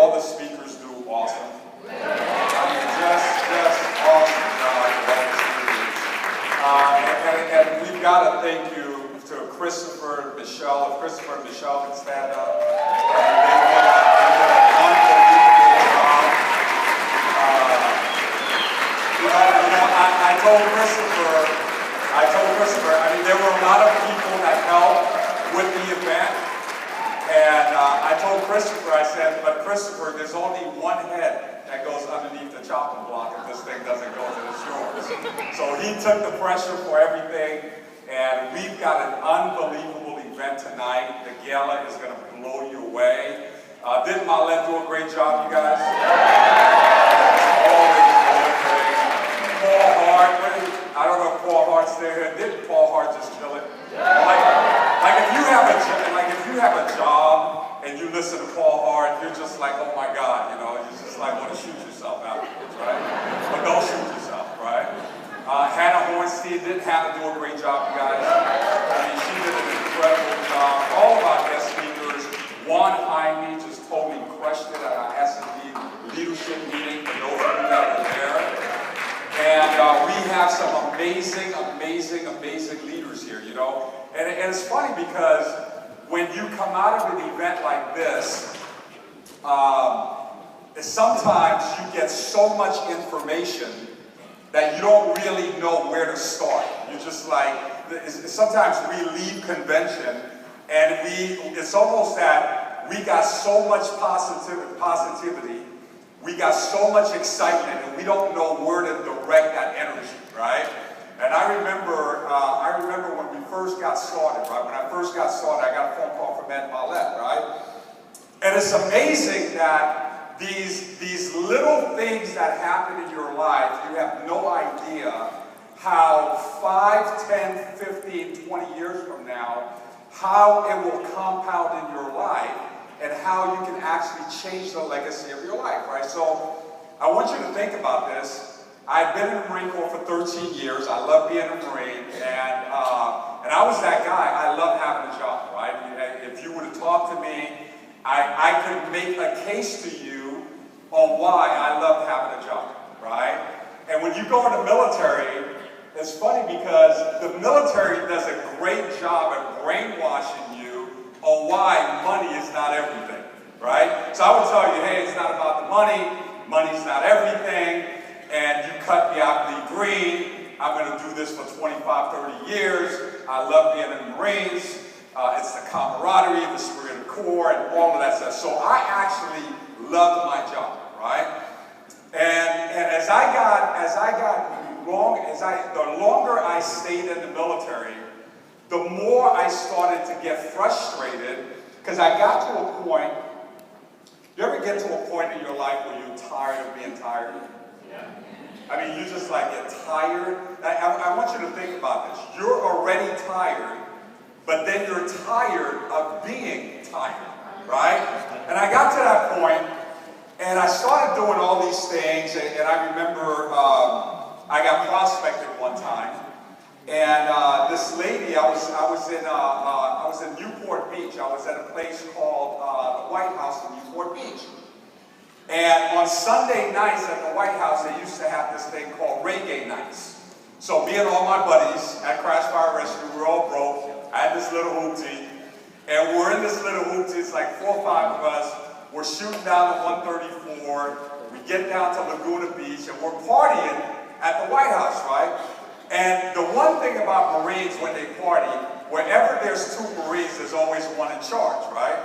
all the speakers do awesome? I mean, just awesome job with all the speakers. And we've got to thank you to Christopher and Michelle. If Christopher and Michelle can stand up. I told Christopher, I mean, there were a lot of people that helped with the event, and I told Christopher, I said, but Christopher, there's only one head that goes underneath the chopping block if this thing doesn't go to the shores. So he took the pressure for everything, and we've got an unbelievable event tonight. The gala is going to blow you away. Didn't Marlette do a great job, you guys? Paul Hart, I don't know if Paul Hart's there. Didn't Paul Hart just kill it? Like if you have a job and you listen to Paul Hart, you're just like, oh my God, you know, you just like want to shoot yourself afterwards, right? But don't shoot yourself, right? Hannah Hornstein didn't have to do a great job, you guys. I mean, she did an incredible job. All of our guest speakers, Juan Jaime just totally crushed it at our S&D leadership meeting for those of you that were there. And we have some amazing leaders here, you know. And it's funny because when you come out of an event like this, sometimes you get so much information that you don't really know where to start. You're just like, sometimes we leave convention and it's almost that we got so much positivity, we got so much excitement, and we don't know where to direct that energy, right? And I remember when we first got started, right? When I first got started, I got a phone call from Ed Marlette, right? And it's amazing that these little things that happen in your life, you have no idea how 5, 10, 15, 20 years from now, how it will compound in your life and how you can actually change the legacy of your life, right? So I want you to think about this. I've been in the Marine Corps for 13 years. I love being a Marine, and I was that guy. I love having a job, right? If you were to talk to me, I could make a case to you on why I love having a job, right? And when you go in the military, it's funny because the military does a great job at brainwashing you on why money is not everything, right? So I would tell you, hey, it's not about the money. Money's not everything. And you cut me out the green. I'm going to do this for 25, 30 years. I love being in the Marines. It's the camaraderie, the spirit of the Corps, and all of that stuff. So I actually loved my job, right? And the longer I stayed in the military, the more I started to get frustrated because I got to a point. You ever get to a point in your life where you're tired of being tired? Yeah. I mean, you just like get tired. I want you to think about this. You're already tired, but then you're tired of being tired, right? And I got to that point, and I started doing all these things, and I remember I got prospected one time, and this lady, I was in Newport Beach. I was at a place called the White House in Newport Beach. And on Sunday nights at the White House, they used to have this thing called reggae nights. So me and all my buddies at Crash Fire Rescue, we were all broke. I had this little hoopty, and we're in this little hoopty. It's like 4 or 5 of us. We're shooting down to 134. We get down to Laguna Beach, and we're partying at the White House, right? And the one thing about Marines when they party, wherever there's 2 Marines, there's always one in charge, right?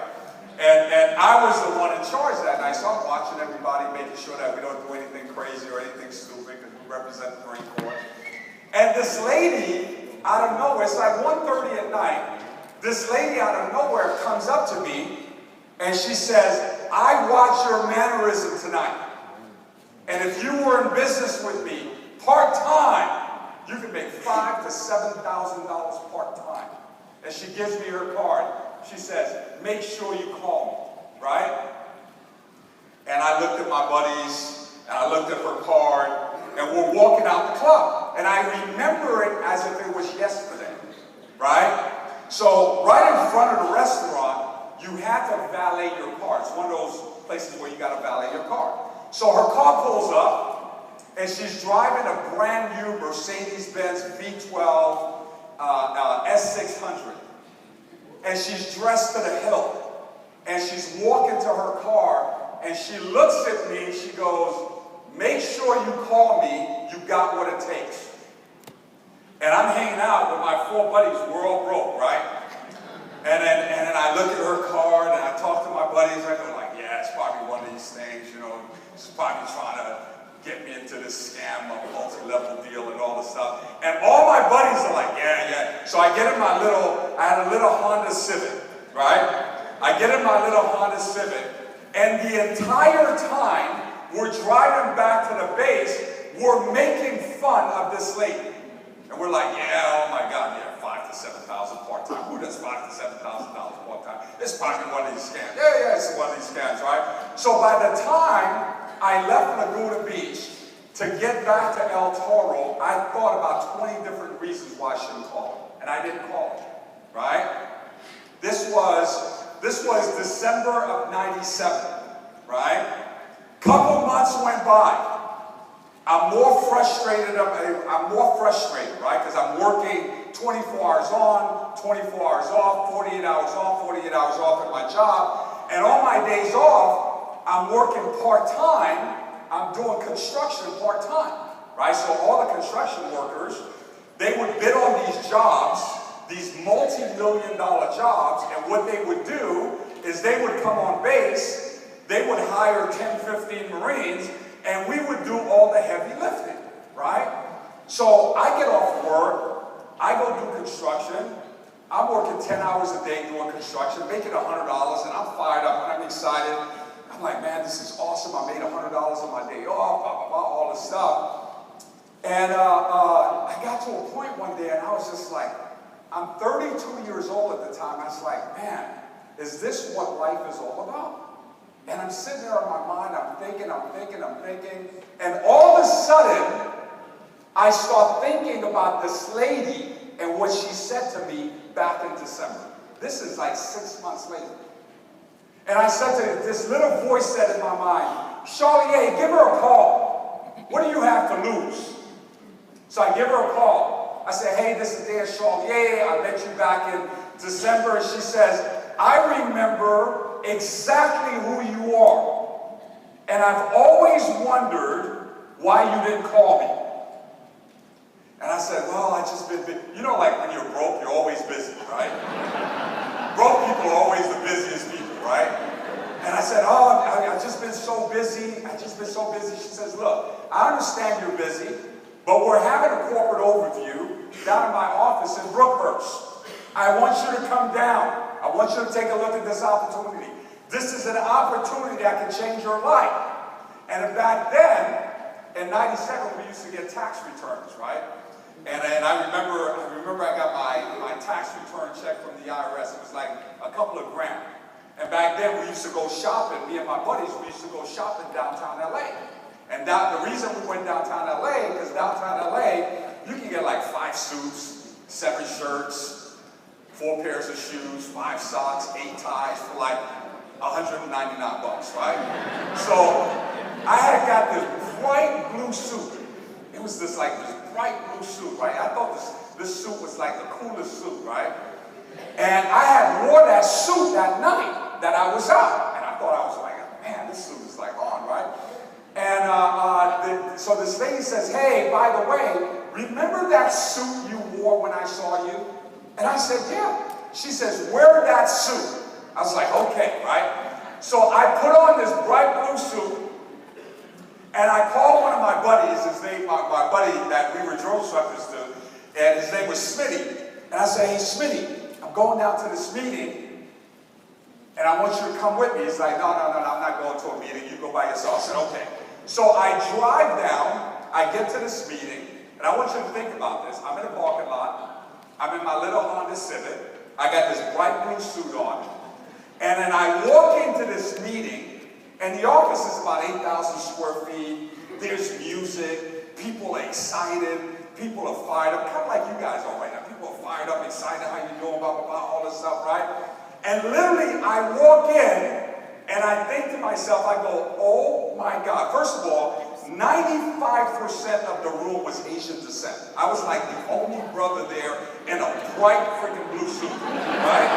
And I was the one in charge that night, so I'm watching everybody, making sure that we don't do anything crazy or anything stupid, because we represent the Marine Corps. And this lady, out of nowhere, it's like 1:30 at night, this lady out of nowhere comes up to me, and she says, I watched your mannerism tonight. And if you were in business with me, part-time, you could make $5,000 to $7,000 part-time. And she gives me her card. She says, make sure you call me, right? And I looked at my buddies, and I looked at her card, and we're walking out the club. And I remember it as if it was yesterday, right? So right in front of the restaurant, you had to valet your car. It's one of those places where you got to valet your car. So her car pulls up, and she's driving a brand new Mercedes-Benz V12 S600. And she's dressed to the hilt. And she's walking to her car, and she looks at me, and she goes, "Make sure you call me, you got what it takes." And I'm hanging out with my 4 buddies, we're all broke, right? And then I look at her card, and I talk to my buddies, and I go like, yeah, it's probably one of these things, you know, she's probably trying to get me into this scam of multi-level deal and all this stuff. And all my buddies are like, yeah, yeah. So I get in my little, I had a little Honda Civic, right? I get in my little Honda Civic, and the entire time we're driving back to the base, we're making fun of this lady. And we're like, yeah, oh my God, yeah, $5,000 to $7,000 part-time. Who does $5,000 to $7,000 part-time? It's probably one of these scams. Yeah, it's one of these scams, right? So by the time I left Laguna Beach to get back to El Toro, I thought about 20 different reasons why I shouldn't call it. And I didn't call it, right? This was December of '97, right? Couple months went by. I'm more frustrated, right? Because I'm working 24 hours on, 24 hours off, 48 hours on, 48 hours off at my job. And on my days off, I'm working part-time. I'm doing construction part-time, right? So all the construction workers, they would bid on these jobs, these multi-million-dollar jobs, and what they would do is they would come on base, they would hire 10, 15 Marines, and we would do all the heavy lifting, right? So I get off work, I go do construction, I'm working 10 hours a day doing construction, making $100, and I'm fired up and I'm excited. I'm like, man, this is awesome. I made $100 on my day off, blah, blah, blah, all this stuff. And I got to a point one day and I was just like, I'm 32 years old at the time. I was like, man, is this what life is all about? And I'm sitting there in my mind, I'm thinking, and all of a sudden, I start thinking about this lady and what she said to me back in December. This is like 6 months later. And I said to her, this little voice said in my mind, "Charlier, give her a call. What do you have to lose?" So I give her a call. I say, "Hey, this is Dear Charlier. I met you back in December." And she says, "I remember exactly who you are. And I've always wondered why you didn't call me." And I said, "Well, I just been, you know, like when you're broke, you're always busy, right?" Broke people are always the busiest people, right? And I said, "Oh, I've just been so busy. She says, "Look, I understand you're busy, but we're having a corporate overview down in my office in Brookhurst. I want you to come down. I want you to take a look at this opportunity. This is an opportunity that can change your life." And back then, in '97, we used to get tax returns, right? And I remember I got my tax return check from the IRS. It was like a couple of grand. And back then, we used to go shopping. Me and my buddies, we used to go shopping downtown LA. And the reason we went downtown LA, because downtown LA, you can get like 5 suits, 7 shirts, 4 pairs of shoes, 5 socks, 8 ties for like $199, right? So I had got this bright blue suit. It was this bright blue suit, right? I thought this suit was like the coolest suit, right? And I had wore that suit that night that I was out. And I thought, I was like, man, this suit is like on, right? And so this lady says, "Hey, by the way, remember that suit you wore when I saw you?" And I said, "Yeah." She says, "Wear that suit." I was like, okay, right? So I put on this bright blue suit, and I called one of my buddies, his name, my buddy that we were drove instructors to, and his name was Smitty. And I said, "Hey, Smitty, I'm going down to this meeting, and I want you to come with me." He's like, no, I'm not going to a meeting. You go by yourself." I said, okay. So I drive down, I get to this meeting, and I want you to think about this. I'm in a parking lot. I'm in my little Honda Civic. I got this bright blue suit on. And then I walk into this meeting, and the office is about 8,000 square feet. There's music. People are excited. People are fired up, kind of like you guys are right now. People are fired up, excited, how you doing, blah, blah, blah, all this stuff, right? And literally, I walk in, And I think to myself, I go, oh my God. First of all, 95% of the room was Asian descent. I was like the only brother there in a bright freaking blue suit, right?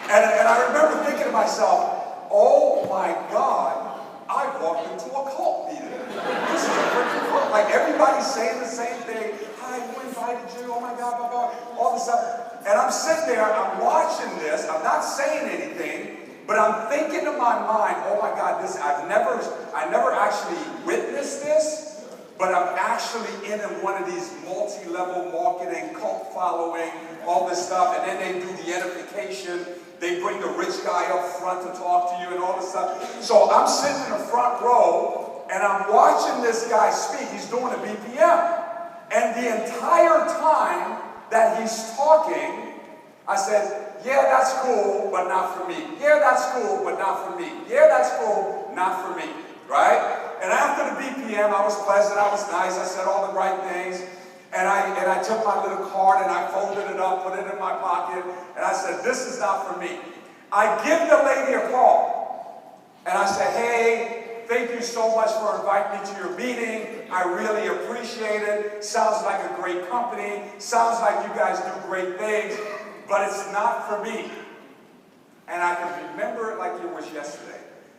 And I remember thinking to myself, oh my God, I walked into a cult meeting. This is a freaking cult. Like everybody's saying the same thing. Hi, we invited you, oh my God, blah, blah, all this stuff. And I'm sitting there, I'm watching this, I'm not saying anything, but I'm thinking in my mind, oh my God, this I never actually witnessed this, but I'm actually in one of these multi-level marketing, cult following, all this stuff, and then they do the edification. They bring the rich guy up front to talk to you and all this stuff. So I'm sitting in the front row, and I'm watching this guy speak. He's doing a BPM. And the entire time that he's talking, I said, yeah, that's cool, but not for me. Yeah, that's cool, but not for me. Yeah, that's cool, not for me, right? And after the BPM, I was pleasant, I was nice, I said all the right things, and I took my little card and I folded it up, put it in my pocket, and I said, this is not for me. I give the lady a call, and I said, hey, thank you so much for inviting me to your meeting. I really appreciate it. Sounds like a great company. Sounds like you guys do great things. But it's not for me. And I can remember it like it was yesterday.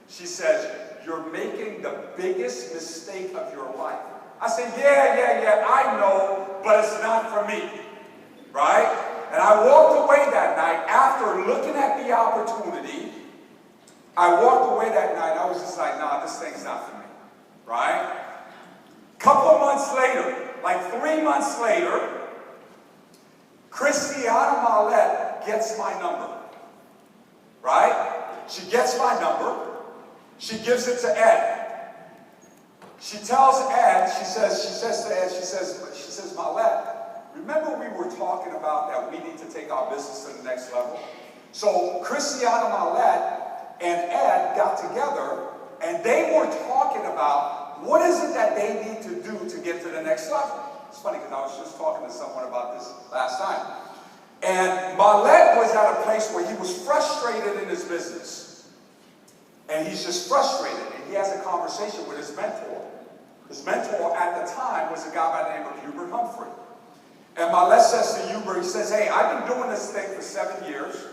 She says, you're making the biggest mistake of your life. I said, yeah, I know, but it's not for me, right? And I walked away that night after looking at the opportunity. I walked away that night, I was just like, nah, this thing's not for me, right? Couple months later, like 3 months later, Christiana Mallette gets my number, right? She gets my number. She gives it to Ed. She tells Ed, she says to Ed, she says, Mallette, remember we were talking about that we need to take our business to the next level? So Christiana Mallette and Ed got together and they were talking about what is it that they need to do to get to the next level. It's funny because I was just talking to someone about this last time. And Mallette was at a place where he was frustrated in his business. And he's just frustrated. And he has a conversation with his mentor. His mentor at the time was a guy by the name of Hubert Humphrey. And Mallette says to Hubert, he says, hey, I've been doing this thing for 7 years.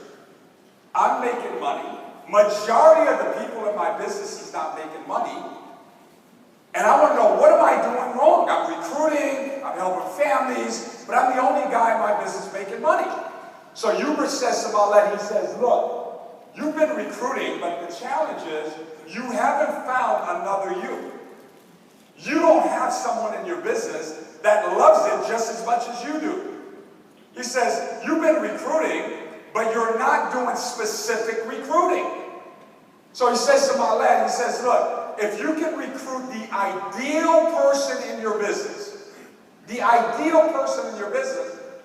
I'm making money. Majority of the people in my business is not making money. And I want to know, what am I doing wrong? I'm recruiting, I'm helping families, but I'm the only guy in my business making money. So Hubert says to Mallette, he says, look, you've been recruiting, but the challenge is you haven't found another you. You don't have someone in your business that loves it just as much as you do. He says, you've been recruiting, but you're not doing specific recruiting. So he says to Mallette, he says, look, if you can recruit the ideal person in your business,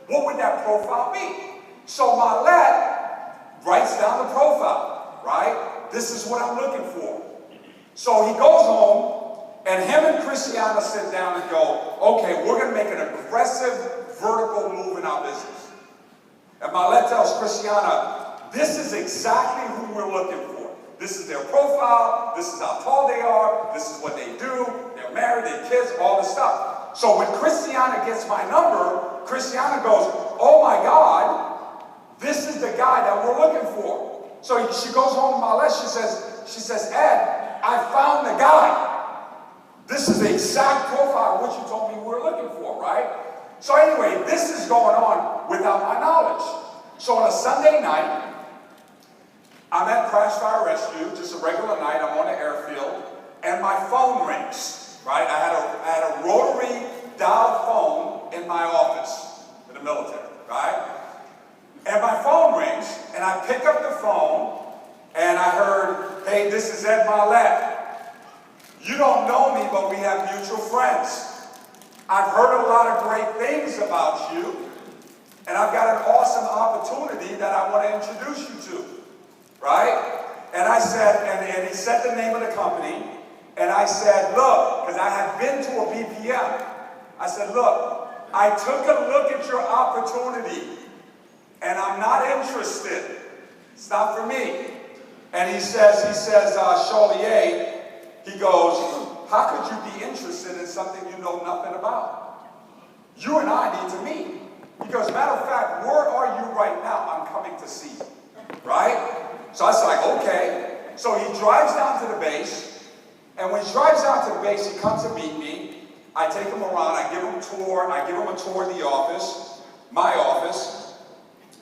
what would that profile be? So Mallette writes down the profile, right? This is what I'm looking for. So he goes home, and him and Christiana sit down and go, okay, we're going to make an aggressive vertical move in our business. And Mallette tells Christiana, this is exactly who we're looking for. This is their profile, this is how tall they are, this is what they do, they're married, they have kids, all this stuff. So when Christiana gets my number, Christiana goes, oh my God, this is the guy that we're looking for. So she goes home to Mallette, she says, Ed, I found the guy. This is the exact profile of what you told me we were looking for, right? So anyway, this is going on without my knowledge. So on a Sunday night, I'm at Crash Fire Rescue, just a regular night, I'm on the airfield, and my phone rings, right? I had a rotary dial phone in my office in the military, right? And my phone rings, and I pick up the phone, and I heard, hey, this is Ed Mallette. You don't know me, but we have mutual friends. I've heard a lot of great things about you, and I've got an awesome opportunity that I want to introduce you to. Right? And I said, and he said the name of the company, and I said, look, because I had been to a BPM, I said, look, I took a look at your opportunity, and I'm not interested. It's not for me. And he says, Charlier, he goes, how could you be interested in something you know nothing about? You and I need to meet. He goes, matter of fact, where are you right now? I'm coming to see you, right? So I was like, okay. So he drives down to the base, and when he drives down to the base, he comes to meet me. I take him around, I give him a tour of the office, my office,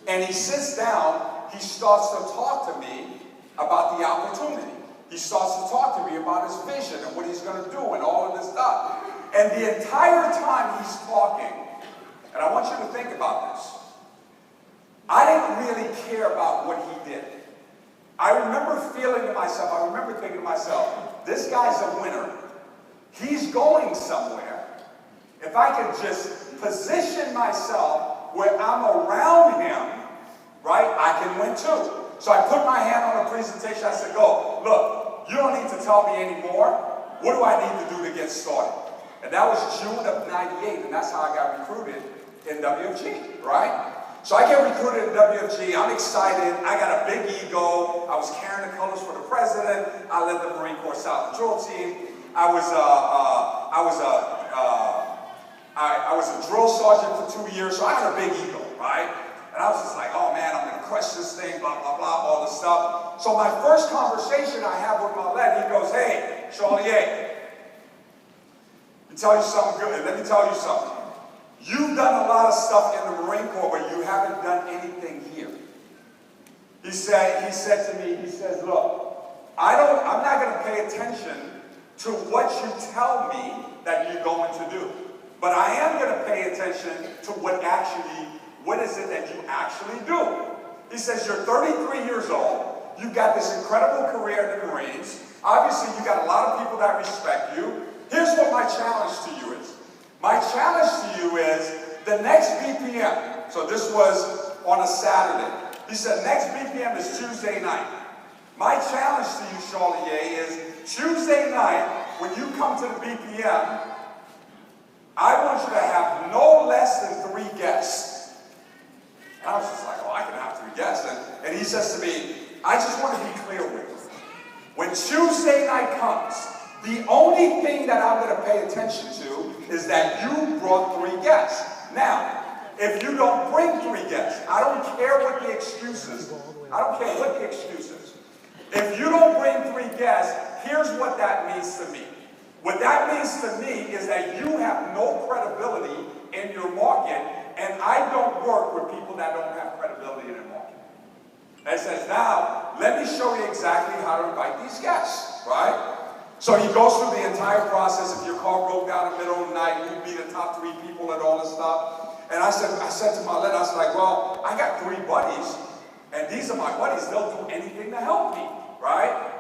and he sits down, he starts to talk to me about the opportunity. He starts to talk to me about his vision and what he's going to do and all of this stuff. And the entire time he's talking, and I want you to think about this, I didn't really care about what he did. I remember feeling to myself, I remember thinking to myself, this guy's a winner. He's going somewhere. If I could just position myself where I'm around him, right, I can win too. So I put my hand on the presentation. I said, go, look, you don't need to tell me anymore. What do I need to do to get started? And that was June of '98, and that's how I got recruited in WFG, right? So I get recruited in WFG. I'm excited. I got a big ego. I was carrying the colors for the president. I led the Marine Corps South Patrol team. I was a drill sergeant for 2 years, so I had a big ego, right? And I was just like, oh man, I'm going to crush this thing, blah, blah, blah, all this stuff. So my first conversation I have with Marlette, he goes, hey, Charlier, let me tell you something good. Let me tell you something. You've done a lot of stuff in the Marine Corps, but you haven't done anything here. He said to me, he says, look, I'm not going to pay attention to what you tell me that you're going to do. But I am going to pay attention to what is it that you actually do. He says, you're 33 years old. You've got this incredible career in the Marines. Obviously, you got a lot of people that respect you. Here's what my challenge to you is. My challenge to you is the next BPM. So this was on a Saturday. He said, next BPM is Tuesday night. My challenge to you, Charlier, is Tuesday night, when you come to the BPM, I want you to have no less than 3 guests. And I was just like, oh, I can have 3 guests. And he says to me, I just want to be clear with you. When Tuesday night comes, the only thing that I'm going to pay attention to is that you brought 3 guests. Now, if you don't bring 3 guests, I don't care what the excuse is. I don't care what the excuse is. If you don't bring 3 guests, here's what that means to me. What that means to me is that you have no credibility in your market, and I don't work with people that don't have credibility in their market. And it says, now, let me show you exactly how to invite these guests, right? So he goes through the entire process. If your car broke down in the middle of the night, you'd be the top 3 people and all this stuff. And I said to Marlette, I was like, well, I got 3 buddies, and these are my buddies. They'll do anything to help me, right?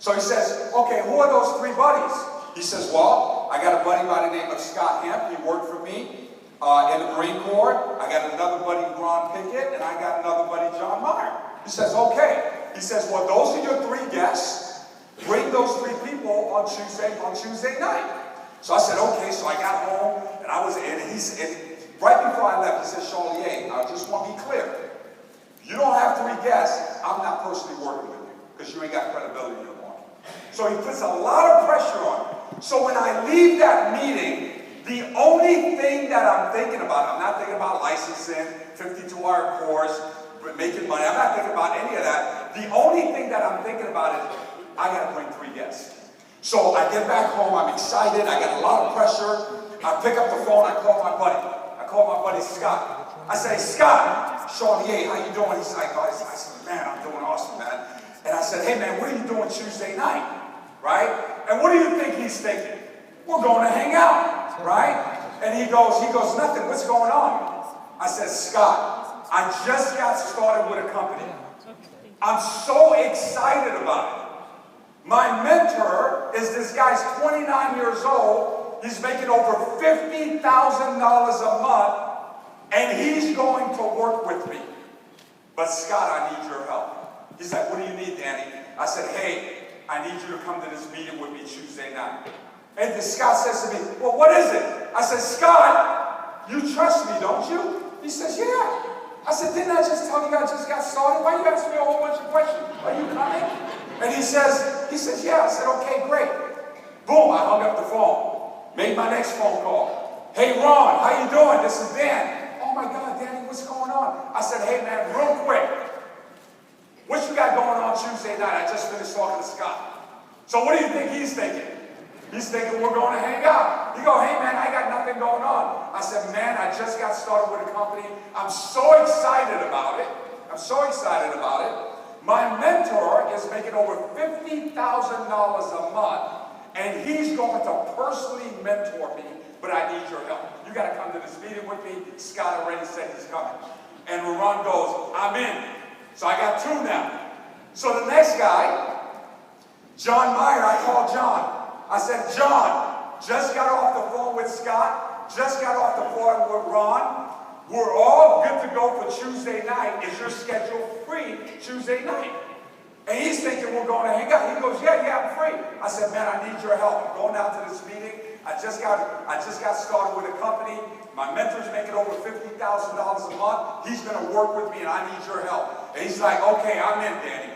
So he says, okay, who are those 3 buddies? He says, well, I got a buddy by the name of Scott Hemp. He worked for me in the Marine Corps. I got another buddy, Ron Pickett, and I got another buddy, John Meyer. He says, okay. He says, well, those are your 3 guests. Bring those 3 people on Tuesday night. So I said, okay. So I got home, and I was in, and right before I left, he said, Charlier, I just want to be clear. If you don't have 3 guests, I'm not personally working with you, because you ain't got credibility in your market. So he puts a lot of pressure on me. So when I leave that meeting, the only thing that I'm thinking about, I'm not thinking about licensing, 52-hour course, making money. I'm not thinking about any of that. The only thing that I'm thinking about is, I got to bring 3 guests. So I get back home, I'm excited, I got a lot of pressure. I pick up the phone, I call my buddy. I call my buddy Scott. I say, Scott, Charlier, how you doing? He's like, oh, I said, man, I'm doing awesome, man. And I said, hey man, what are you doing Tuesday night? Right? And what do you think he's thinking? We're going to hang out, right? And he goes, nothing, what's going on? I said, Scott, I just got started with a company. I'm so excited about it. My mentor is this guy's 29 years old. He's making over $50,000 a month, and he's going to work with me. But Scott, I need your help. He's like, what do you need, Danny? I said, hey, I need you to come to this meeting with me Tuesday night. And then Scott says to me, well, what is it? I said, Scott, you trust me, don't you? He says, yeah. I said, didn't I just tell you I just got started? Why you asking me a whole bunch of questions? Are you coming? And he says, yeah. I said, okay, great. Boom, I hung up the phone. Made my next phone call. Hey, Ron, how you doing? This is Dan. Oh my God, Danny, what's going on? I said, hey man, real quick. What you got going on Tuesday night? I just finished talking to Scott. So what do you think he's thinking? He's thinking we're going to hang out. You go, hey man, I got nothing going on. I said, man, I just got started with a company. I'm so excited about it. I'm so excited about it. My mentor is making over $50,000 a month, and he's going to personally mentor me, but I need your help. You got to come to this meeting with me. Scott already said he's coming. And Ron goes, I'm in. So I got two now. So the next guy, John Meyer, I called John. I said, John, just got off the phone with Scott, just got off the phone with Ron. We're all good to go for Tuesday night. Is your schedule free Tuesday night? And he's thinking we're going to hang out. He goes, yeah, I'm free. I said, man, I need your help. I'm going out to this meeting. I just got started with a company. My mentor's making over $50,000 a month. He's going to work with me, and I need your help. And he's like, okay, I'm in, Danny.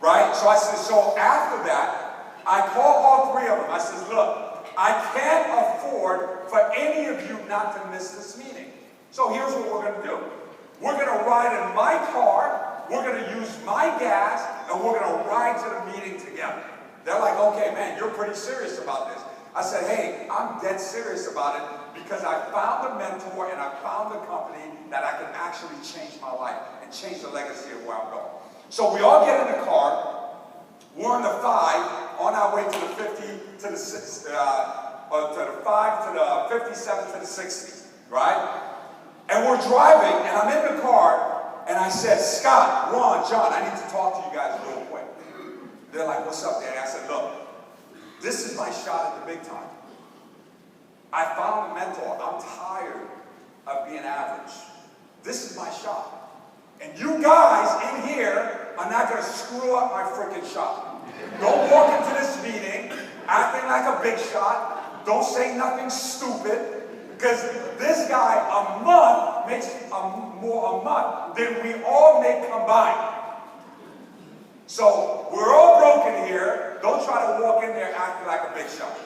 Right? So I said, so after that, I called all three of them. I said, look, I can't afford for any of you not to miss this meeting. So here's what we're going to do. We're going to ride in my car, we're going to use my gas, and we're going to ride to the meeting together. They're like, okay, man, you're pretty serious about this. I said, hey, I'm dead serious about it because I found a mentor and I found a company that I can actually change my life and change the legacy of where I'm going. So we all get in the car. We're in the 5 on our way to the 50, to the 6, to the 5, to the 57, to the 60, right? And we're driving, and I'm in the car, and I said, Scott, Ron, John, I need to talk to you guys real quick. They're like, what's up, Danny? I said, look, this is my shot at the big time. I found a mentor. I'm tired of being average. This is my shot. And you guys in here are not going to screw up my freaking shot. Don't walk into this meeting acting like a big shot. Don't say nothing stupid. Because this guy a month makes more a month than we all make combined. So we're all broken here. Don't try to walk in there acting like a big shot.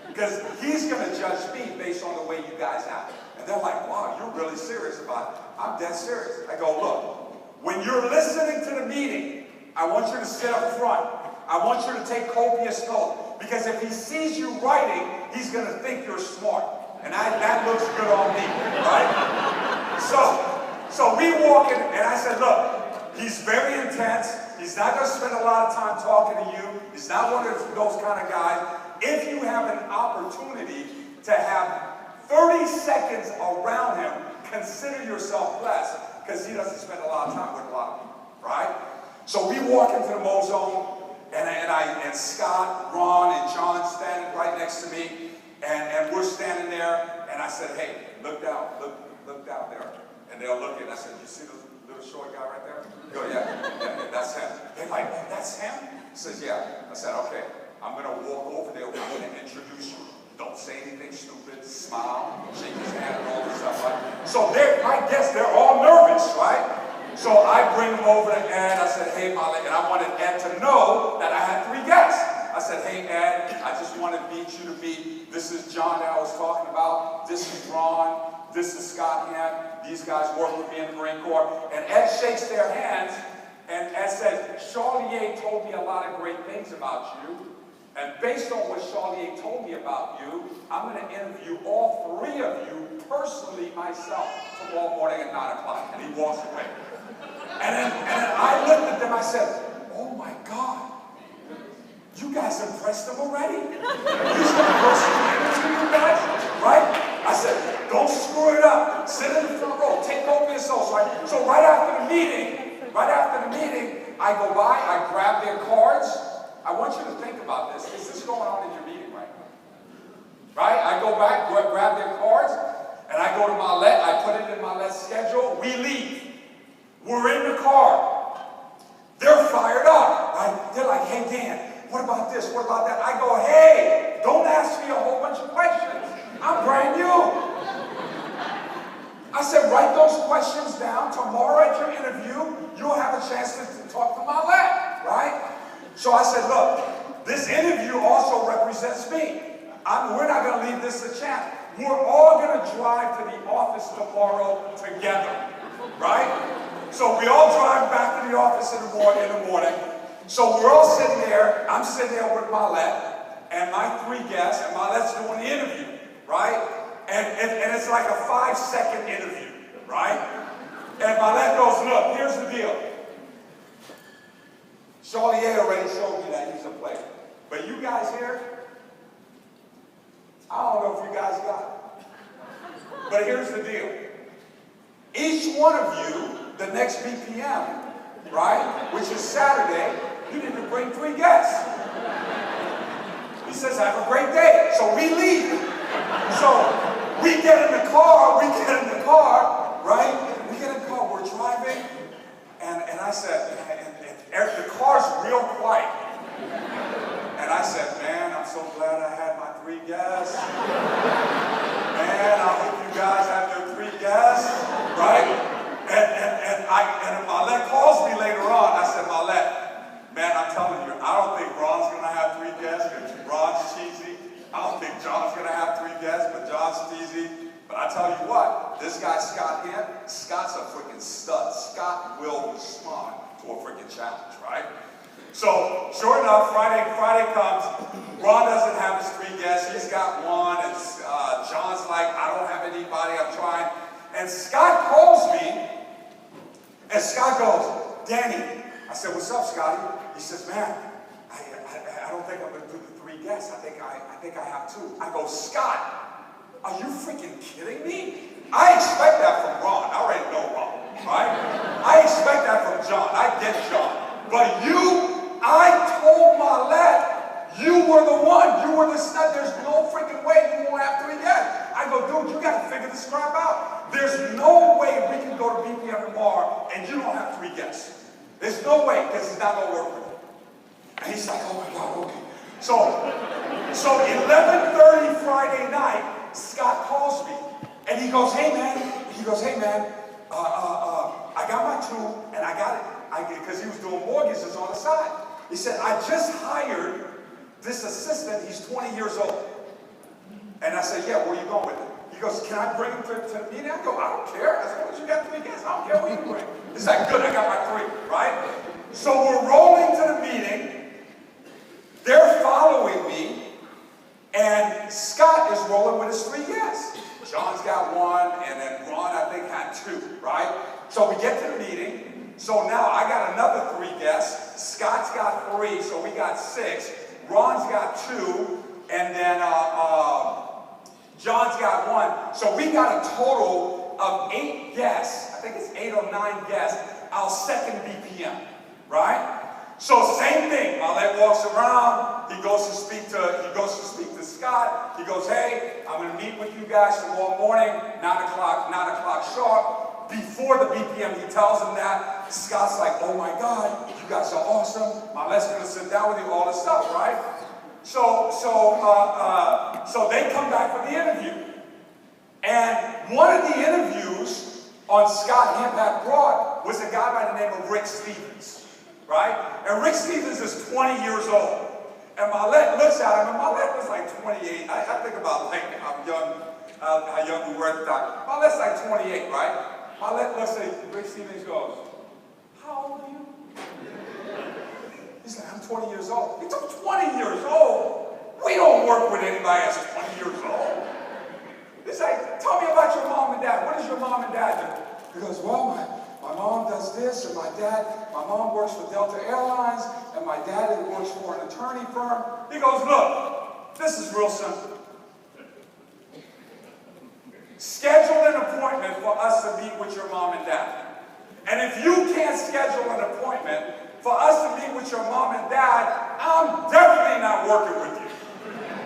Because he's going to judge me based on the way you guys act. And they're like, wow, you're really serious about it. I'm dead serious. I go, look, when you're listening to the meeting, I want you to sit up front. I want you to take copious notes. Because if he sees you writing, he's going to think you're smart. And that looks good on me, right? So we walk in, and I said, look, he's very intense. He's not going to spend a lot of time talking to you. He's not one of those kind of guys. If you have an opportunity to have 30 seconds around him, consider yourself blessed, because he doesn't spend a lot of time with a lot of people, right? So we walk into the Mozone, and Scott, Ron, and John standing right next to me, and we're standing there, and I said, hey, look down there. And they'll look, and I said, you see the little short guy right there? They go, yeah, that's him. They're like, oh, that's him? He says, yeah. I said, okay, I'm going to walk over there, I'm going to introduce you. Don't say anything stupid, smile, shake his hand, and all this stuff, right? So I guess they're all nervous, right? So I bring them over to Ed. I said, hey, Molly, and I wanted Ed to know that I had 3 guests. I said, hey, Ed, I just want to meet you to meet. This is John that I was talking about. This is Ron. This is Scott Ham. These guys work with me in the Marine Corps. And Ed shakes their hands, and Ed says, Charlier told me a lot of great things about you. And based on what Charlier told me about you, I'm going to interview all 3 of you personally myself tomorrow morning at 9 o'clock. And he walks away. And then I looked at them, I said, oh my God, you guys impressed them already? He's going to personally interview you guys, right? I said, don't screw it up. Sit in the front row, take copious notes, right? So right after the meeting, I go by, I grab their cards. I want you to think about this. Is this going on in your meeting right now? Right? I go back, grab their cards, and I go to Marlette, I put it in Marlette's schedule, we leave. We're in the car. They're fired up, right? They're like, hey, Dan, what about this? What about that? I go, hey, don't ask me a whole bunch of questions. I'm brand new. I said, write those questions down. Tomorrow at your interview, you'll have a chance to talk to Marlette, right? So I said, look, this interview also represents me. We're not going to leave this to chance. We're all going to drive to the office tomorrow together, right? So we all drive back to the office in the morning. So we're all sitting there. I'm sitting there with Marlette and my 3 guests, and Marlette's doing the interview, right? And it's like a 5-second interview, right? And Marlette goes, look, here's the deal. Charlier already showed me that he's a player. But you guys here, I don't know if you guys got it. But here's the deal. Each one of you, the next BPM, right, which is Saturday, you need to bring 3 guests. He says, have a great day. So we leave. So we get in the car, right? We get in the car, we're driving, and I said, and the car's real quiet. And I said, man, I'm so glad I had my 3 guests. Man, I hope you guys have your 3 guests, right? And Marlette calls me later on. I said, Marlette, man, I'm telling you, I don't think Ron's going to have 3 guests because Ron's cheesy. I don't think John's going to have 3 guests, but John's cheesy. But I tell you what, this guy Scott here, Scott's a freaking stud. Scott will respond to a freaking challenge, right? So, sure enough, Friday comes. Ron doesn't have his 3 guests. He's got 1. And John's like, I don't have anybody. I'm trying. And Scott calls me. And Scott goes, Danny. I said, what's up, Scotty? He says, man, I don't think I'm going to do the 3 guests. I think I have 2. I go, Scott, are you freaking kidding me? I expect that from Ron. I already know Ron, right? I expect that from John. I get John. But I told Marlette, you were the one. You were the stud. There's no freaking way you won't have 3 guests. I go, dude, you got to figure this crap out. There's no way we can go to BPM tomorrow and you don't have 3 guests. There's no way, because it's not going to work with it. And he's like, oh my God, okay. So 11:30 Friday night, Scott calls me. And he goes, hey man, I got my 2, and I got it. Because he was doing mortgages on the side. He said, I just hired this assistant. He's 20 years old. And I said, yeah, where are you going with it? He goes, can I bring him to the meeting? I go, I don't care. I said, what, you got 3 guests? I don't care what you bring. He's like, good, I got my 3, right? So we're rolling to the meeting. They're following me. And Scott is rolling with his 3 guests. John's got 1, and then Ron, I think, had 2, right? So we get to the meeting. So now I got another 3 guests. Scott's got 3, so we got 6. Ron's got 2, and then John's got 1. So we got a total of 8 guests. I think it's 8 or 9 guests. Our second BPM, right? So same thing. Marlette walks around. He goes to speak to Scott. He goes, hey, I'm going to meet with you guys tomorrow morning, 9 o'clock sharp. Before the BPM, he tells him that. Scott's like, oh my God, you guys are awesome. Marlette's going to sit down with you, all this stuff, right? So they come back for the interview. And one of the interviews on Scott Impact Broad was a guy by the name of Rick Stevens, right? And Rick Stevens is 20 years old. And Marlette looks at him, and Marlette was like 28. I think about like how young we were at the time. Marlette's like 28, right? Marlette looks at Rick Stevens, goes, how old are you? He's like, I'm 20 years old. He's 20 years old? We don't work with anybody that's 20 years old. He's like, tell me about your mom and dad. What does your mom and dad do? He goes, well, my mom does this, and my mom works for Delta Airlines, and my dad works for an attorney firm. He goes, look, this is real simple. Schedule an appointment for us to meet with your mom and dad. And if you can't schedule an appointment for us to meet with your mom and dad, I'm definitely not working with you.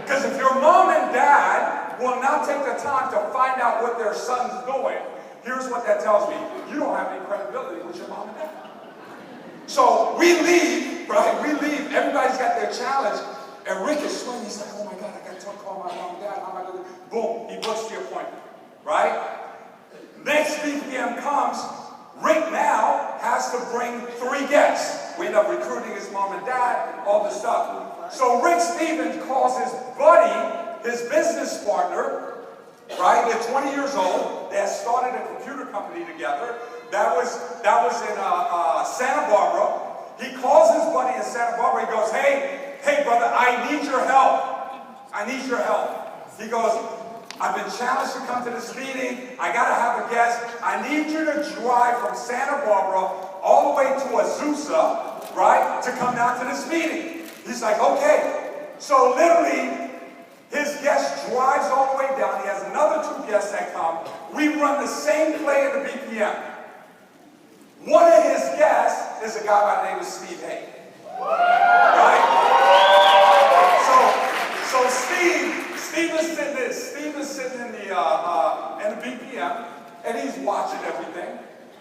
Because if your mom and dad will not take the time to find out what their son's doing, here's what that tells me. You don't have any credibility with your mom and dad. So we leave, right? We leave. Everybody's got their challenge. And Rick is sweating. He's like, oh my God, I got to call my mom and dad. How am I going to do? Boom. He books the appointment, right? Next BPM comes, Rick now has to bring 3 guests. We end up recruiting his mom and dad, all this stuff. So Rick Stevens calls his buddy, his business partner, right? They're 20 years old. They had started a computer company together. That was in Santa Barbara. He calls his buddy in Santa Barbara. He goes, hey brother, I need your help. I need your help. He goes, I've been challenged to come to this meeting. I gotta have a guest. I need you to drive from Santa Barbara all the way to Azusa, right, to come down to this meeting. He's like, okay. So literally, his guest drives all the way down. He has another 2 guests that come. We run the same play in the BPM. One of his guests is a guy by the name of Steve Hay. Right? So Steve is sitting in the BPM, and he's watching everything,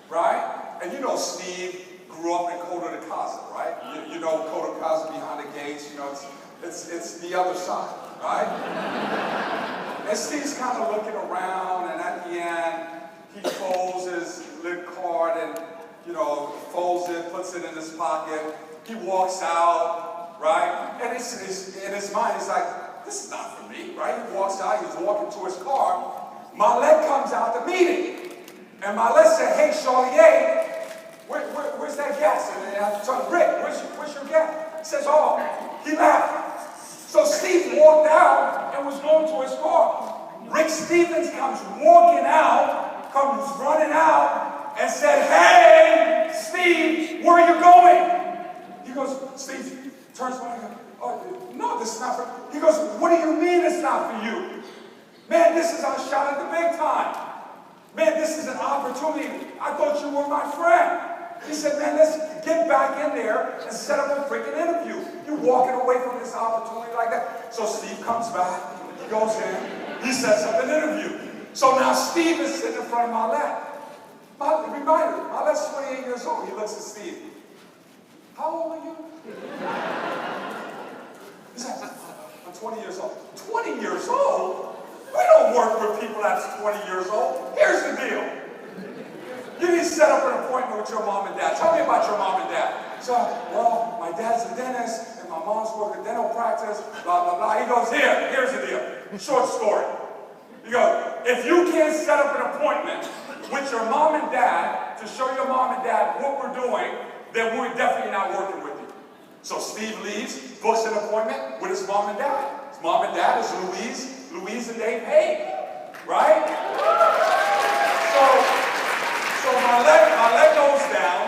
right? And you know Steve grew up in Coto de Casa, right? You know Coto de Casa behind the gates, you know, it's the other side, right? And Steve's kind of looking around, and at the end, he folds his lit card and, you know, folds it, puts it in his pocket. He walks out, right? And in his mind, he's like, this is not for me, right? He walks out, he's walking to his car. Marlette comes out the meeting. And Marlette said, hey, Charlier, where's that guest? And I told Rick, where's your guest? He says, oh, he left. So Steve walked out and was going to his car. Rick Stevens comes walking out, comes running out, and said, hey, Steve, where are you going? He goes, Steve turns around and goes, oh, no, this is not for you. He goes, what do you mean it's not for you? Man, this is our shot at the big time. Man, this is an opportunity. I thought you were my friend. He said, man, let's get back in there and set up a freaking interview. You're walking away from this opportunity like that. So Steve comes back, he goes in, he sets up an interview. So now Steve is sitting in front of Marlette. Reminder, Marlette's 28 years old. He looks at Steve. How old are you? He said, I'm 20 years old. 20 years old? We don't work with people that's 20 years old. Here's the deal. You need to set up an appointment with your mom and dad. Tell me about your mom and dad. So, well, my dad's a dentist, and my mom's working at dental practice, blah, blah, blah. He goes, here's the deal. Short story. He goes, if you can't set up an appointment with your mom and dad to show your mom and dad what we're doing, then we're definitely not working with you. So Steve leaves, books an appointment with his mom and dad. His mom and dad is Louise and Dave Hay, right? So Marlette goes down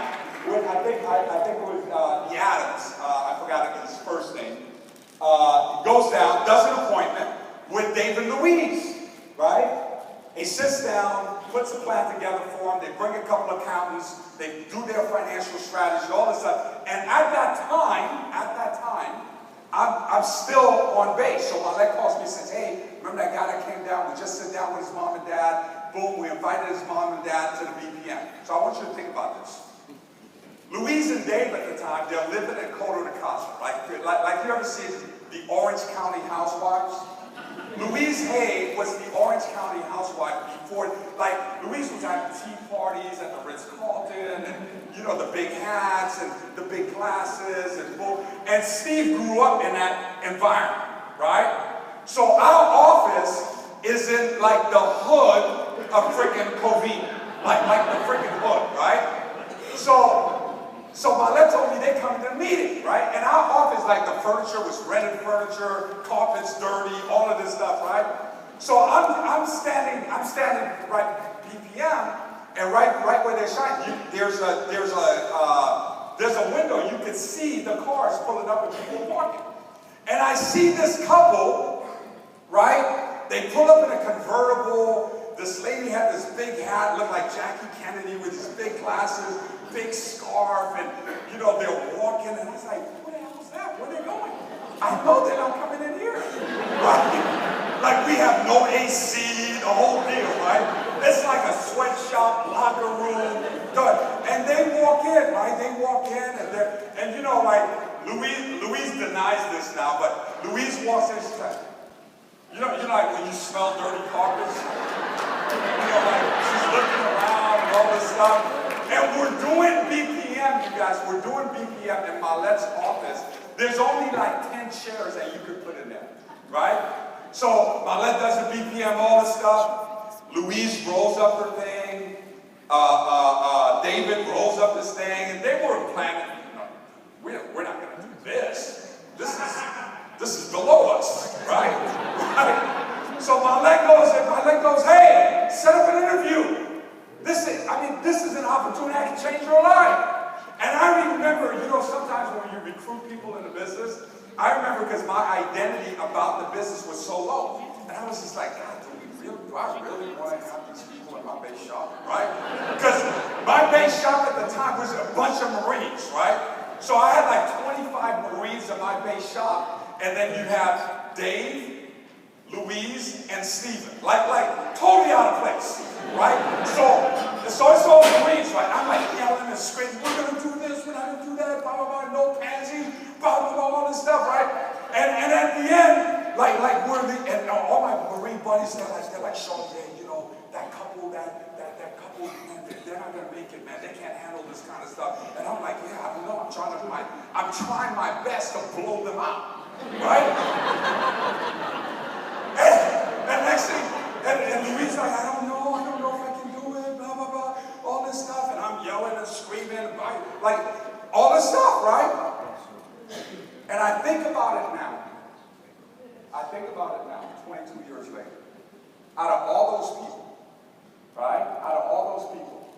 with, I think it was the Adams, I forgot his first name. Goes down, does an appointment with Dave and Louise, right? He sits down, puts a plan together for them, they bring a couple of accountants, they do their financial strategy, all this stuff. And at that time, I'm still on base. So Marlette calls me and says, hey, remember that guy that came down? We just sat down with his mom and dad. Boom, we invited his mom and dad to the BPM. So I want you to think about this. Louise and Dave at the time, they're living in Coto de Casa. Like you ever see the Orange County Housewives? Louise Hay was the Orange County housewife before, like, Louise was at tea parties at the Ritz-Carlton, and, you know, the big hats and the big glasses, and Steve grew up in that environment, right? So our office is in, like, the hood of freaking Covina, like the freaking hood, right? So Marlette told me they come to the meeting, right? And our office, like the furniture was rented furniture, carpets dirty, all of this stuff, right? So I'm standing right BPM, and right where they're shining, there's a window. You can see the cars pulling up and people parking. And I see this couple, right? They pull up in a convertible. This lady had this big hat, looked like Jackie Kennedy with these big glasses, big scarf, and, you know, they're walking, and I was like, what the hell is that? Where are they going? I know they're not coming in here, right? Like, we have no AC, the whole deal, right? It's like a sweatshop, locker room, good. And they walk in, right? They walk in, and you know, like, Louise denies this now, but Louise walks in, she's like, you know, like when you smell dirty carpets? Like she's looking around and all this stuff. And we're doing BPM, you guys. We're doing BPM in Marlette's office. There's only like 10 chairs that you could put in there, right? So Marlette does the BPM, all this stuff. Louise rolls up her thing. David rolls up his thing, and they were planning. We're not going to do this. This is below us, right? So Marlette goes, hey, set up an interview. This is an opportunity that can change your life. And I remember, sometimes when you recruit people in the business, I remember because my identity about the business was so low. And I was just like, God, do I really want to have these people in my base shop, right? Because my base shop at the time was a bunch of Marines, right? So I had like 25 Marines in my base shop, and then you have Dave, Louise, and Steven. Like totally out of place, right? So it's all Marines, right? I'm like yelling and screaming, we're gonna do this, we're not gonna do that, blah, blah, blah, no pansies, blah, blah, blah, all this stuff, right? And at the end, and all my Marine buddies, they're like, Sean, that couple, man, they're not gonna make it, man. They can't handle this kind of stuff. And I'm like, yeah, I don't know. I'm trying my best to blow them out, right? and next thing, and Louise like, I don't know if I can do it, blah, blah, blah, all this stuff. And I'm yelling and screaming, like all this stuff, right? And I think about it now. 22 years later. Out of all those people,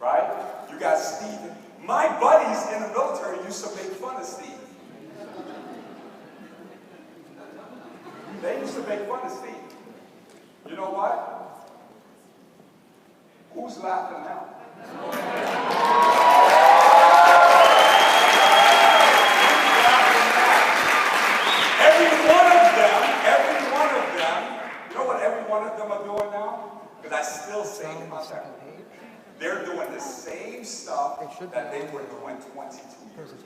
right? You got Steven. My buddies in the military used to make fun of Steven. They used to make fun of Steven. You know what? Who's laughing now? Every one of them, you know what every one of them are doing now? Because I still sing about that. They're doing the same stuff that they were doing 22 years ago.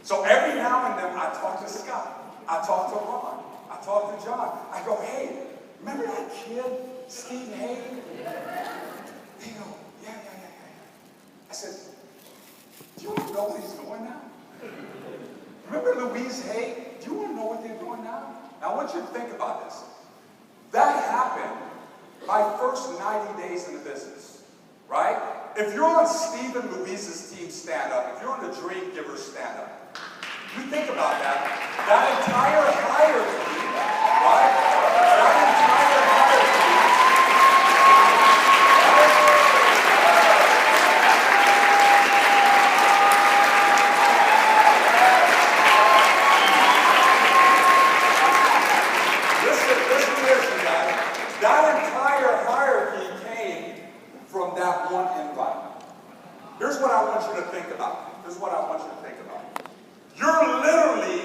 So every now and then I talk to Scott, I talk to Ron, I talk to John. I go, hey, remember that kid, Steve Hay? They go, yeah. I said, do you want to know what he's doing now? Remember Louise Hay? Do you want to know what they're doing now? Now I want you to think about this. That happened my first 90 days in the business, right? If you're on Steve and Louise's team, stand up. If you're on the Dream Givers, stand up. You think about that. That entire hierarchy, right? That entire hierarchy. Listen to this, you guys. That entire hierarchy came from that one invite. Here's what I want you to think about. You're literally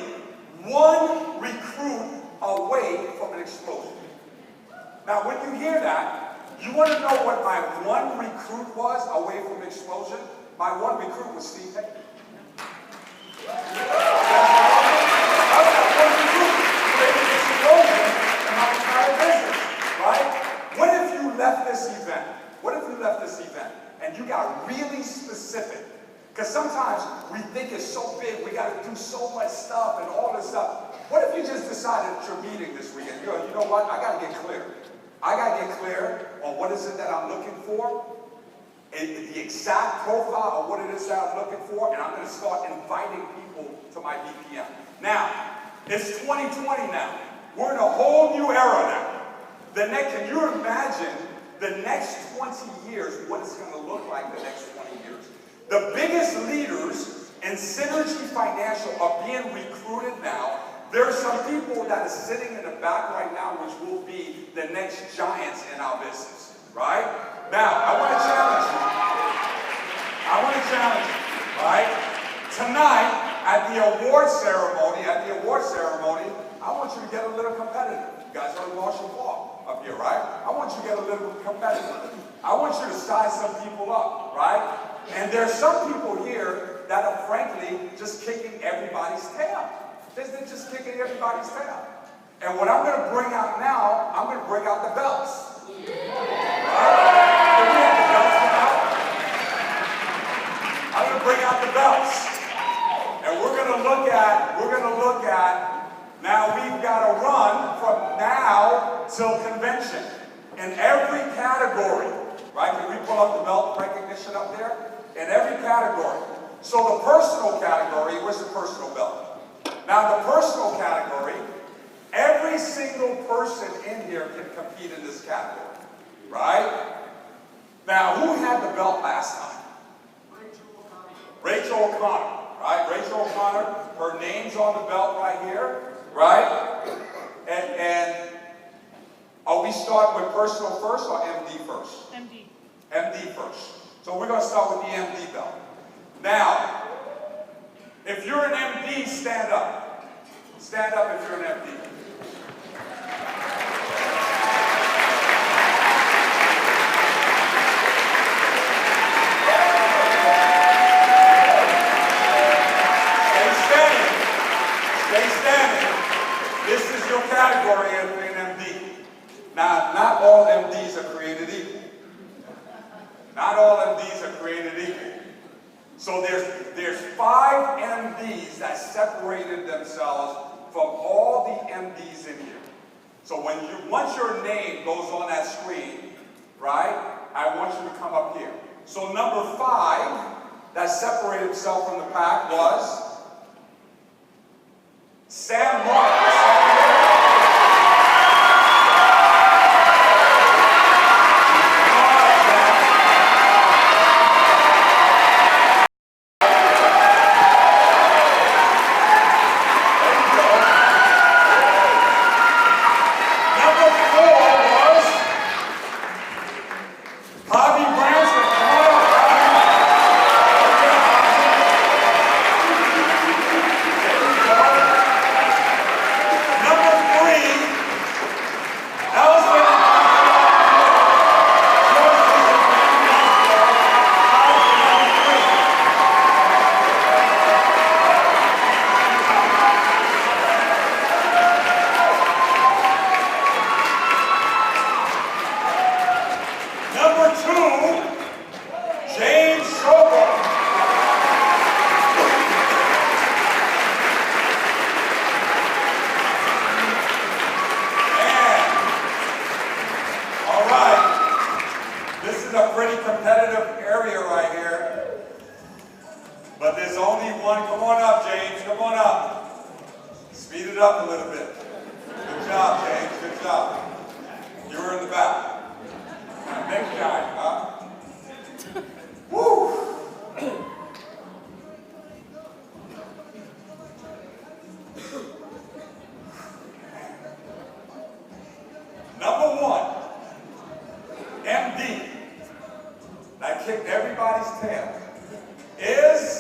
one recruit away from an explosion. Now, when you hear that, you want to know what my one recruit was away from an explosion? My one recruit was Steve Hay. I was that one recruit away from an explosion in my entire business, right? What if you left this event and you got really specific? Because sometimes we think it's so big, we got to do so much stuff and all this stuff. What if you just decided at your meeting this weekend, you know what, I got to get clear. I got to get clear on what is it that I'm looking for, the exact profile of what it is that I'm looking for, and I'm going to start inviting people to my BPM. Now, it's 2020 now. We're in a whole new era now. Can you imagine the next 20 years, what it's going to look like the next 20 years? The biggest leaders in Synergy Financial are being recruited now. There's some people that are sitting in the back right now, which will be the next giants in our business, right? Now, I want to challenge you, right? Tonight, at the award ceremony, I want you to get a little competitive. You guys are Marshall Park up here, right? I want you to get a little competitive. I want you to size some people up, right? And there's some people here that are frankly just kicking everybody's tail. They're just kicking everybody's tail. And what I'm going to bring out now, I'm going to bring out the belts. Right? Did we have the belts come out? I'm going to bring out the belts. And we're going to look at, now we've got to run from now till convention. In every category, right? Can we pull up the belt recognition up there? In every category. So the personal category, where's the personal belt? Now the personal category, every single person in here can compete in this category, right? Now who had the belt last time? Rachel O'Connor, right? Rachel O'Connor, her name's on the belt right here, right? And are we starting with personal first or MD first? MD. MD first. So we're going to start with the MD belt. Now, if you're an MD, stand up. Stand up if you're an MD. Stay standing. Stay standing. This is your category as an MD. Now, not all MDs are created equal. Not all MDs are created equal. So there's 5 MDs that separated themselves from all the MDs in here. So once your name goes on that screen, right, I want you to come up here. So number 5 that separated himself from the pack was Sam Martin. Number 1, MD, that kicked everybody's tail, is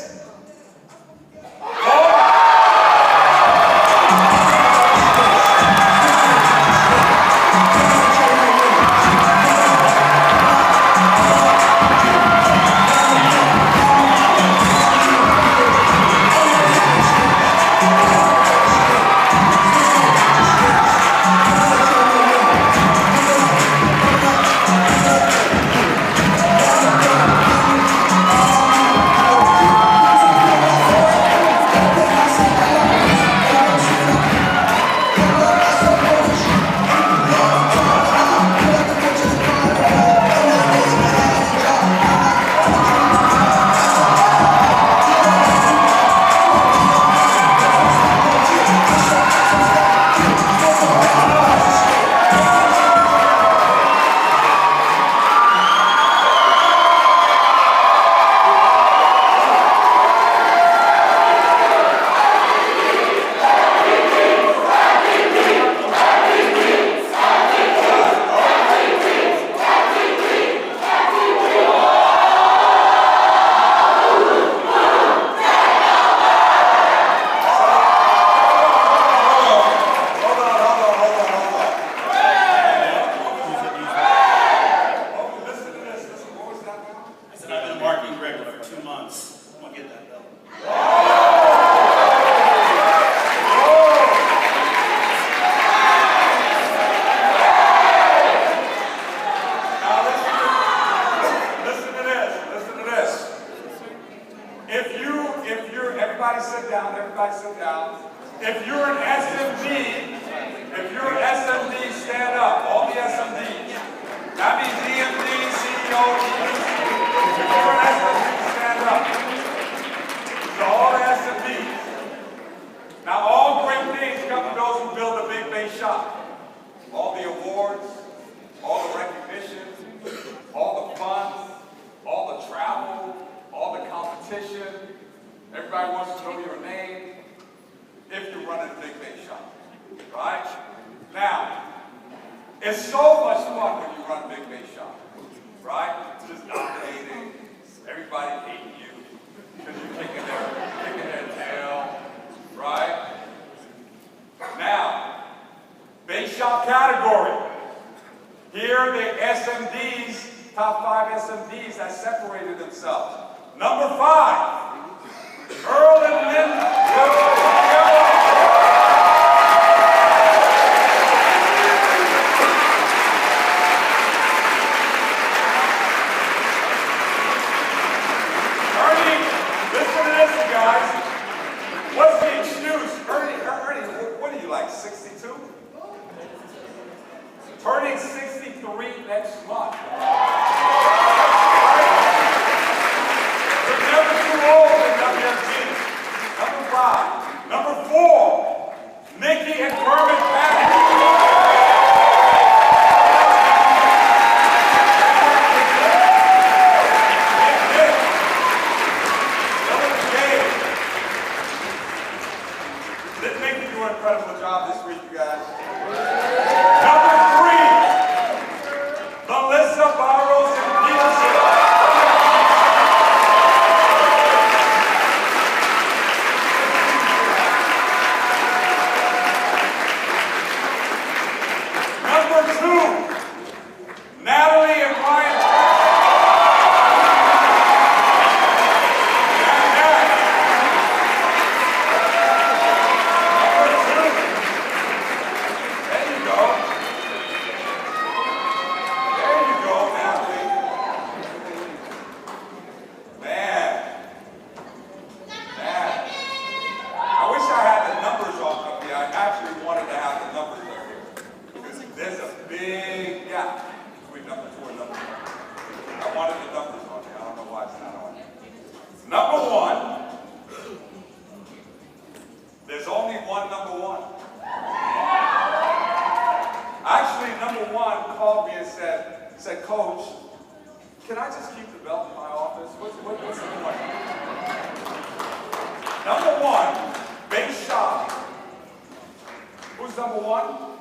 if you're an SMD, stand up. All the SMDs. That means EMD, CEO, EMC. If you're an SMD, stand up. So all the SMDs. Now all great things come to those who build a big base shop. All the awards, all the recognition, all the funds, all the travel, all the competition. Everybody wants to know your name if you're running a big base shop, right? Now, it's so much fun when you run a big base shop, right? It's just dominating, everybody hating you because you're kicking their tail, right? Now, base shop category. Here the SMDs, top 5 SMDs that separated themselves. Number 5, Earl and Lynn. What's the excuse? Ernie, what are you like, 62? Turning 63 next month. You're never too old in WFG. Number 5. Number 4, Nikki and Kermit Patty. Incredible job this week, you guys. Number 3, Melissa Barrows and Peterson. Number 2, Natalie and Ryan. Number 1, there's only one number 1. Actually, number 1 called me and said, Coach, can I just keep the belt in my office? What's the point? Number 1, base shop. Who's number 1?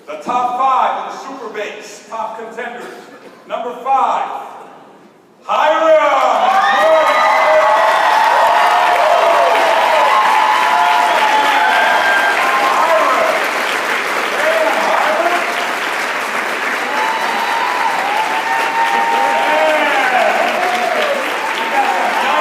The top 5 in the Super Base, top contenders. Number 5, Hiram. Young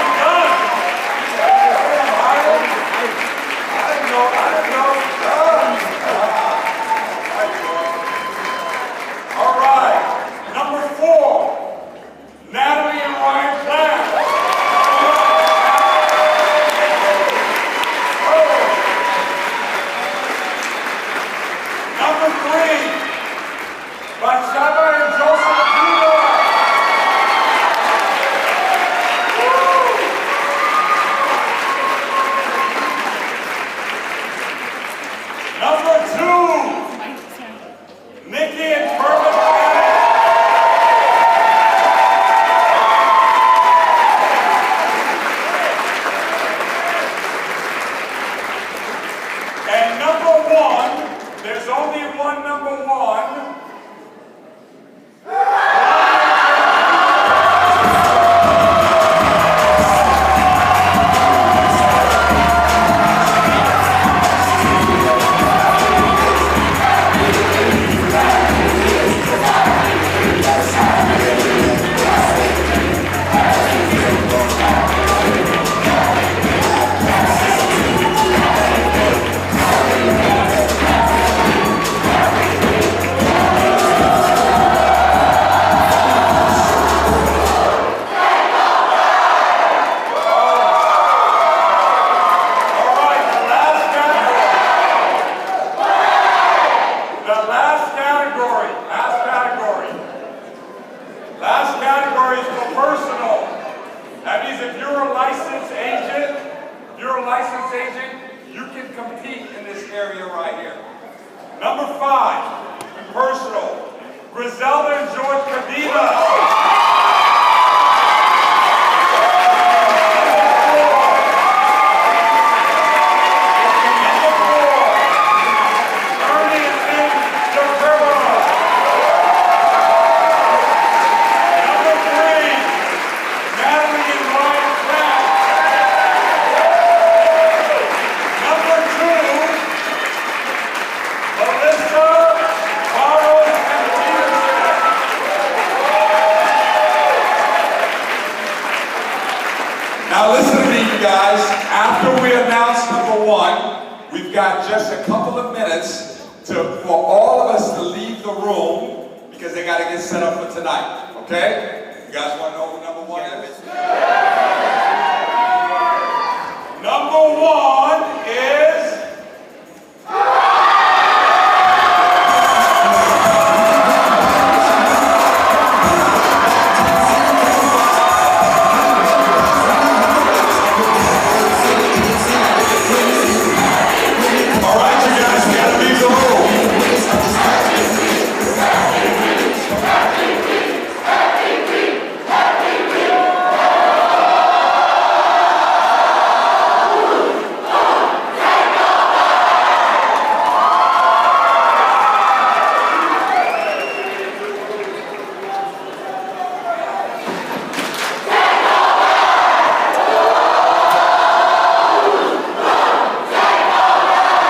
Now listen to me, you guys. After we announce number one, we've got just a couple of minutes for all of us to leave the room because they got to get set up for tonight. Okay? You guys want to know who number one is?